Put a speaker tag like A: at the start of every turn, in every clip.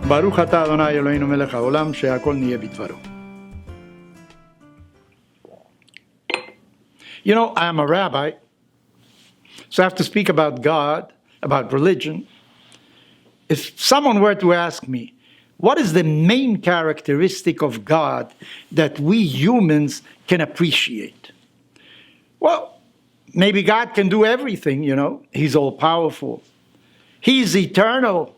A: ברוך אתה אדוני אלוהינו מלך העולם שהכל נהיה בדברו. You know, I'm a rabbi, so I have to speak about God, about religion. If someone were to ask me, what is the main characteristic of God that we humans can appreciate? Well, maybe God can do everything, you know. He's all-powerful. He's eternal.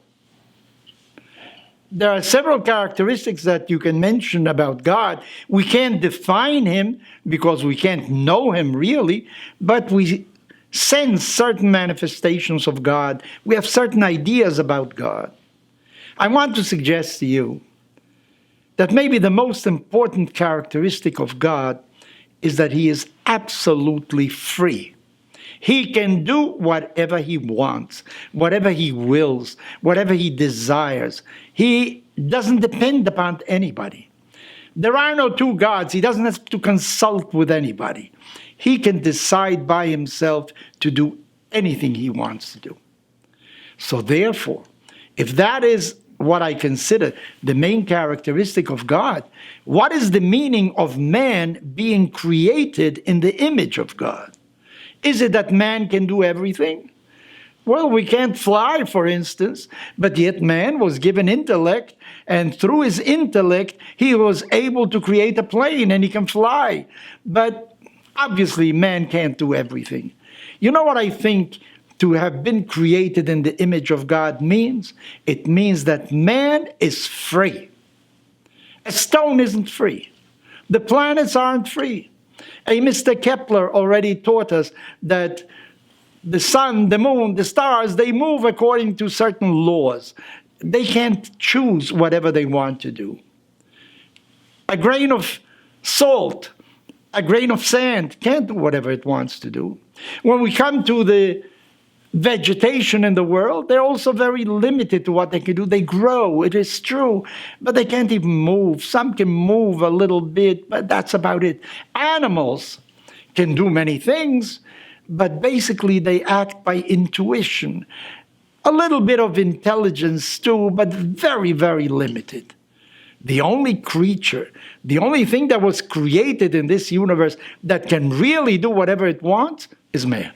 A: There are several characteristics that you can mention about God. We can't define him because we can't know him really, but we sense certain manifestations of God. We have certain ideas about God. I want to suggest to you that maybe the most important characteristic of God is that he is absolutely free. He can do whatever he wants, whatever he wills, whatever he desires. He doesn't depend upon anybody. There are no two gods. He doesn't have to consult with anybody. He can decide by himself to do anything he wants to do. So therefore, if that is what I consider the main characteristic of God, what is the meaning of man being created in the image of God? Is it that man can do everything? Well, we can't fly, for instance, but yet man was given intellect, and through his intellect, he was able to create a plane, and he can fly. But obviously, man can't do everything. You know what I think to have been created in the image of God means? It means that man is free. A stone isn't free. The planets aren't free. Mr. Kepler already taught us that the sun, the moon, the stars, they move according to certain laws. They can't choose whatever they want to do. A grain of salt, a grain of sand can't do whatever it wants to do. When we come to the vegetation in the world, they're also very limited to what they can do. They grow, it is true, but they can't even move. Some can move a little bit, but that's about it. Animals can do many things, but basically they act by intuition. A little bit of intelligence too, but very, very limited. The only creature, the only thing that was created in this universe that can really do whatever it wants is man.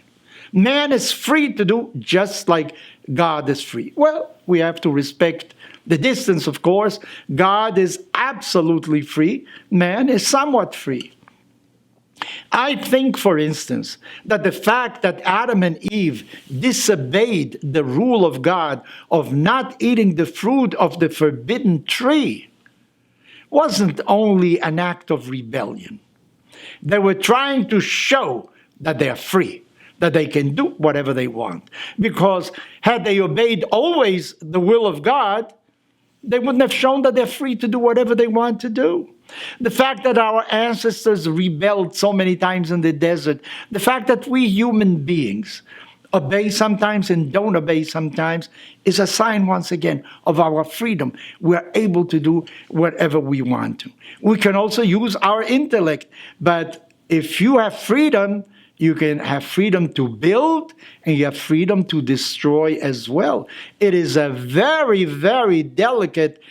A: Man is free to do just like God is free. Well, we have to respect the distance, of course. God is absolutely free. Man is somewhat free. I think, for instance, that the fact that Adam and Eve disobeyed the rule of God of not eating the fruit of the forbidden tree wasn't only an act of rebellion. They were trying to show that they are free, that they can do whatever they want. Because had they obeyed always the will of God, they wouldn't have shown that they're free to do whatever they want to do. The fact that our ancestors rebelled so many times in the desert, the fact that we human beings obey sometimes and don't obey sometimes, is a sign, once again, of our freedom. We're able to do whatever we want to. We can also use our intellect, but if you have freedom, you can have freedom to build, and you have freedom to destroy as well. It is a very, very delicate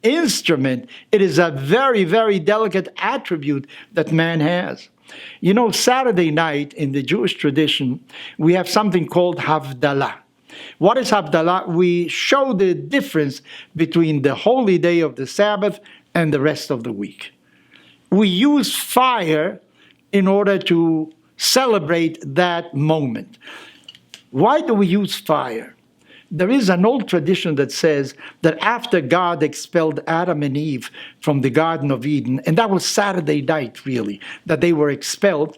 A: instrument. It is a very, very delicate attribute that man has. You know, Saturday night in the Jewish tradition, we have something called Havdalah. What is Havdalah? We show the difference between the holy day of the Sabbath and the rest of the week. We use fire in order to celebrate that moment. Why do we use fire? There is an old tradition that says that after God expelled Adam and Eve from the Garden of Eden, and that was Saturday night really, that they were expelled,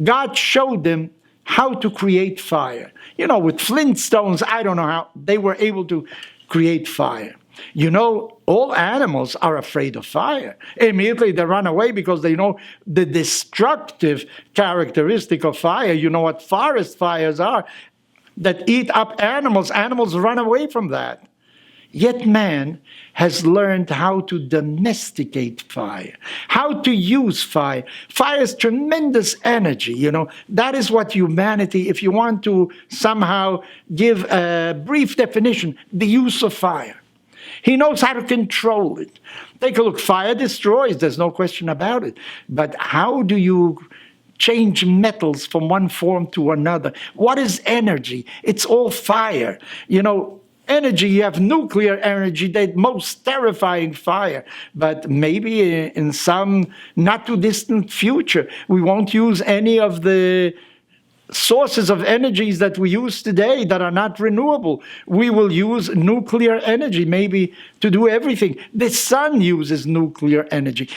A: God showed them how to create fire. You know, with flint stones, I don't know how, they were able to create fire. You know, all animals are afraid of fire. Immediately they run away because they know the destructive characteristic of fire. You know what forest fires are that eat up animals. Animals run away from that. Yet man has learned how to domesticate fire, how to use fire. Fire is tremendous energy, you know. That is what humanity, if you want to somehow give a brief definition, the use of fire. He knows how to control it. Take a look. Fire destroys. There's no question about it. But how do you change metals from one form to another? What is energy? It's all fire. Energy, you have nuclear energy, the most terrifying fire. But maybe in some not too distant future, we won't use any of the sources of energies that we use today that are not renewable. We will use nuclear energy maybe to do everything. The sun uses nuclear energy.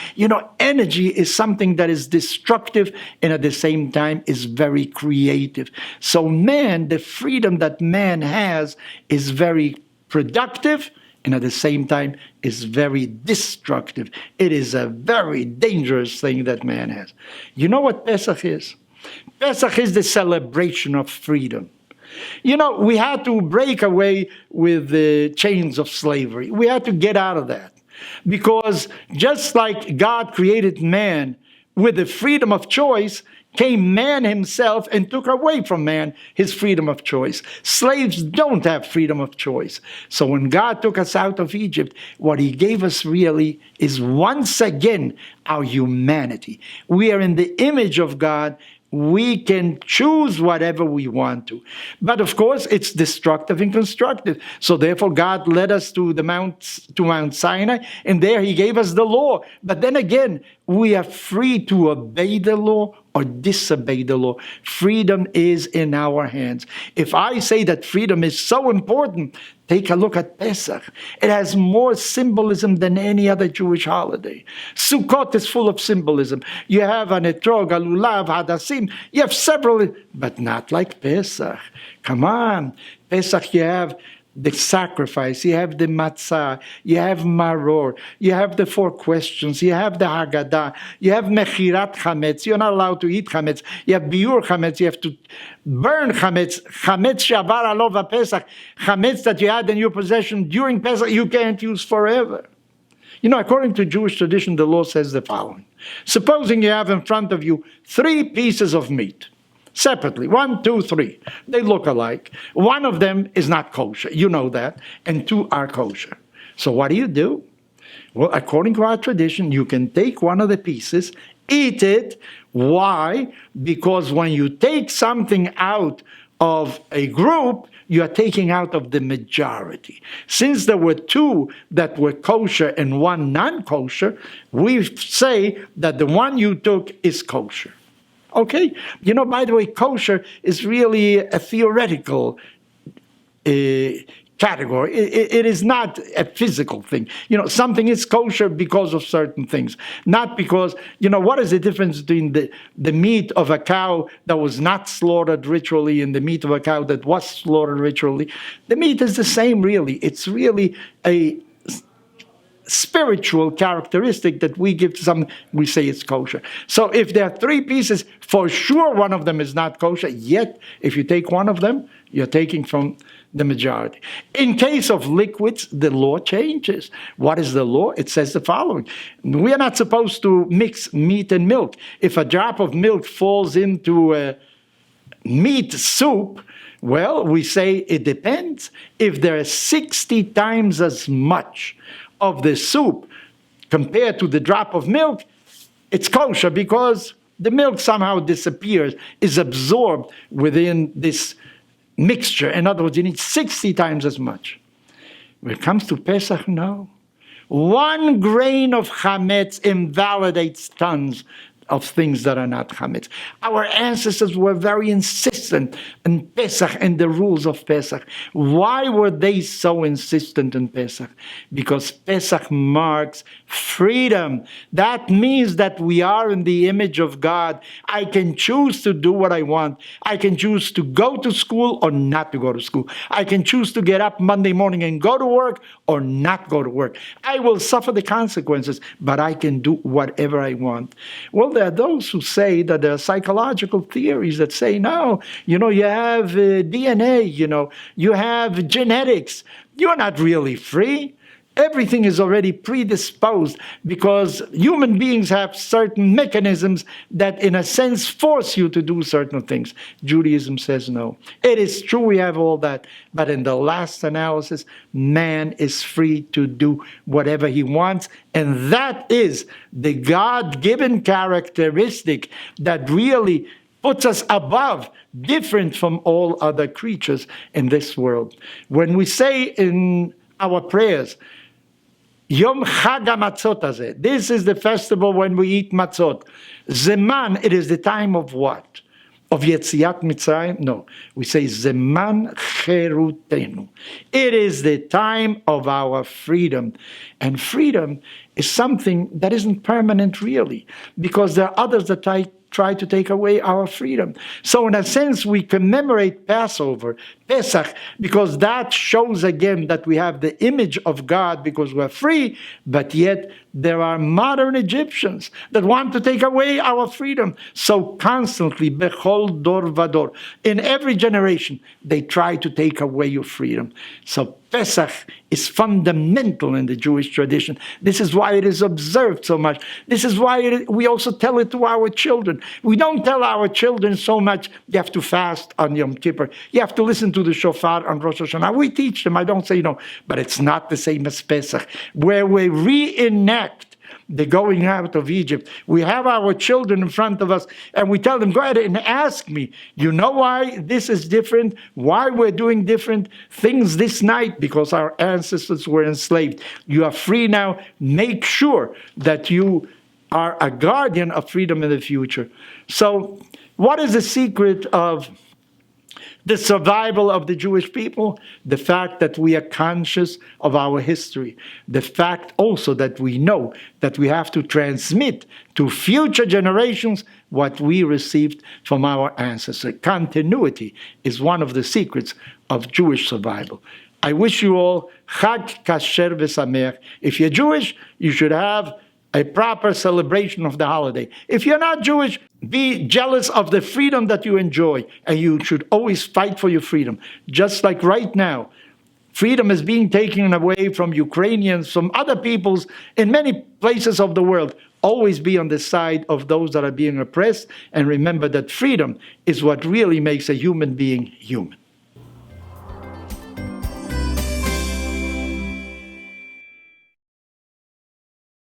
A: Energy is something that is destructive and at the same time is very creative. So the freedom that man has is very productive and at the same time is very destructive. It is a very dangerous thing that man has. You know what Pesach is? Pesach is the celebration of freedom. We had to break away with the chains of slavery. We had to get out of that. Because just like God created man with the freedom of choice, came man himself and took away from man his freedom of choice. Slaves don't have freedom of choice. So when God took us out of Egypt, what he gave us really is once again our humanity. We are in the image of God. We can choose whatever we want to. But of course, it's destructive and constructive. So therefore, God led us to Mount Sinai, and there he gave us the law. But then again, we are free to obey the law or disobey the law. Freedom is in our hands. If I say that freedom is so important, take a look at Pesach. It has more symbolism than any other Jewish holiday. Sukkot is full of symbolism. You have an etrog, a lulav, hadassim. You have several, but not like Pesach. Come on. Pesach, you have the sacrifice, you have the matzah, you have maror, you have the 4 questions, you have the Haggadah, you have mechirat chametz, you're not allowed to eat chametz, you have biur chametz, you have to burn chametz, chametz shavar alov Pesach, chametz that you had in your possession during Pesach, you can't use forever. According to Jewish tradition, the law says the following. Supposing you have in front of you 3 pieces of meat, separately, 1, 2, 3. They look alike. One of them is not kosher. You know that. And 2 are kosher. So what do? Well, according to our tradition, you can take one of the pieces, eat it. Why? Because when you take something out of a group, you are taking out of the majority. Since there were 2 that were kosher and 1 non-kosher, we say that the one you took is kosher. Okay? By the way, kosher is really a theoretical category. It is not a physical thing. Something is kosher because of certain things. Not because, what is the difference between the meat of a cow that was not slaughtered ritually and the meat of a cow that was slaughtered ritually? The meat is the same, really. It's really a spiritual characteristic that we give to something, we say it's kosher. So if there are 3 pieces, for sure one of them is not kosher, yet if you take one of them, you're taking from the majority. In case of liquids, the law changes. What is the law? It says the following. We are not supposed to mix meat and milk. If a drop of milk falls into a meat soup, well, we say it depends. If there is 60 times as much of the soup compared to the drop of milk, it's kosher because the milk somehow disappears, is absorbed within this mixture. In other words, you need 60 times as much. When it comes to Pesach, no. 1 grain of chametz invalidates tons of things that are not chametz. Our ancestors were very insistent in Pesach and the rules of Pesach. Why were they so insistent in Pesach? Because Pesach marks freedom. That means that we are in the image of God. I can choose to do what I want. I can choose to go to school or not to go to school. I can choose to get up Monday morning and go to work or not go to work. I will suffer the consequences, but I can do whatever I want. Well, there are those who say that there are psychological theories that say, no, you have DNA, you have genetics. You're not really free. Everything is already predisposed because human beings have certain mechanisms that, in a sense, force you to do certain things. Judaism says no. It is true we have all that, but in the last analysis, man is free to do whatever he wants, and that is the God-given characteristic that really puts us above, different from all other creatures in this world. When we say in our prayers, Yom Chag HaMatzot Hazeh, this is the festival when we eat matzot. Zeman, it is the time of what? Of Yetziat Mitzrayim? No. We say Zeman Cherutenu. It is the time of our freedom. And freedom is something that isn't permanent really, because there are others that try to take away our freedom. So in a sense, we commemorate Passover, Pesach, because that shows again that we have the image of God because we're free, but yet there are modern Egyptians that want to take away our freedom. So constantly, Bechol Dor Vador, in every generation, they try to take away your freedom. So Pesach is fundamental in the Jewish tradition. This is why it is observed so much. This is why we also tell it to our children. We don't tell our children so much, you have to fast on Yom Kippur. You have to listen to the shofar on Rosh Hashanah. We teach them, I don't say no, but it's not the same as Pesach, where we reenact the going out of Egypt. We have our children in front of us and we tell them, go ahead and ask me, you know why this is different? Why we're doing different things this night? Because our ancestors were enslaved. You are free now. Make sure that you are a guardian of freedom in the future. So what is the secret of the survival of the Jewish people? The fact that we are conscious of our history. The fact also that we know that we have to transmit to future generations what we received from our ancestors. Continuity is one of the secrets of Jewish survival. I wish you all Chag Kasher V'Sameach. If you're Jewish, you should have a proper celebration of the holiday. If you're not Jewish, be jealous of the freedom that you enjoy, and you should always fight for your freedom. Just like right now, freedom is being taken away from Ukrainians, from other peoples in many places of the world. Always be on the side of those that are being oppressed, and remember that freedom is what really makes a human being human.